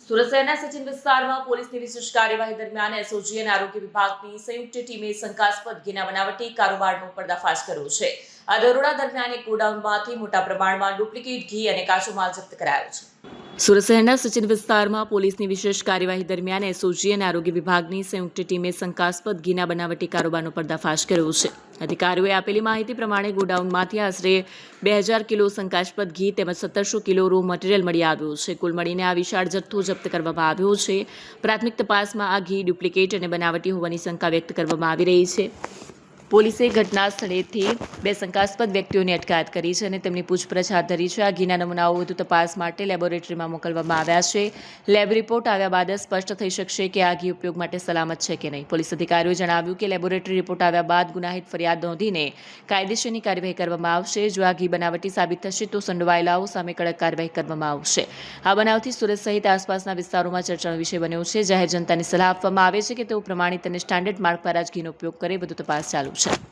સુરત શહેરના સચિન વિસ્તારમાં પોલીસની વિશેષ કાર્યવાહી દરમિયાન એસઓજી અને આરોગ્ય વિભાગની સંયુક્ત ટીમે શંકાસ્પદ ઘીના બનાવટી કારોબારનો પર્દાફાશ કર્યો છે। આ દરોડા દરમિયાન એક ગોડાઉનમાંથી મોટા પ્રમાણમાં ડુપ્લિકેટ ઘી અને કાચો માલ જપ્ત કરાયો છે। સુરત શહેરના સચિન વિસ્તારમાં પોલીસની વિશેષ કાર્યવાહી દરમિયાન એસઓજી અને આરોગ્ય વિભાગની સંયુક્ત ટીમે શંકાસ્પદ ઘીના બનાવટી કારોબારનો પર્દાફાશ કર્યો છે। અધિકારીઓએ આપેલી માહિતી પ્રમાણે ગોડાઉનમાંથી આશરે 2000 કિલો શંકાસ્પદ ઘી તેમજ 1700 કિલો રો મટીરીયલ મળી આવ્યું છે। કુલ મળીને આ વિશાળ જથ્થો જપ્ત કરવામાં આવ્યો છે। પ્રાથમિક તપાસમાં આ ઘી ડુપ્લિકેટ અને બનાવટી હોવાની શંકા વ્યક્ત કરવામાં આવી રહી છે। પોલીસે ઘટના સ્થળેથી 2 શંકાસ્પદ વ્યક્તિઓની અટકાયત કરી છે અને તેમની પૂછપરછ હાથ ધરી છે। આ ઘીના નમૂનાઓ વધુ તપાસ માટે લેબોરેટરીમાં મોકલવામાં આવ્યા છે। લેબ રિપોર્ટ આવ્યા બાદ સ્પષ્ટ થઈ શકશે કે આ ઘી ઉપયોગ માટે સલામત છે કે નહીં। પોલીસ અધિકારીઓએ જણાવ્યું કે લેબોરેટરી રિપોર્ટ આવ્યા બાદ ગુનાહિત ફરિયાદ નોંધીને કાયદેસરની કાર્યવાહી કરવામાં આવશે। જો આ ઘી બનાવટી સાબિત થશે તો સંડોવાયેલાઓ સામે કડક કાર્યવાહી કરવામાં આવશે। આ બનાવથી સુરત સહિત આસપાસના વિસ્તારોમાં ચર્ચાનો વિષય બન્યો છે। જાહેર જનતાને સલાહ આપવામાં આવે છે કે તેઓ પ્રમાણિત અને સ્ટાન્ડર્ડ માર્ક વાળા જ ઘીનો ઉપયોગ કરે। વધુ તપાસ ચાલુ છે।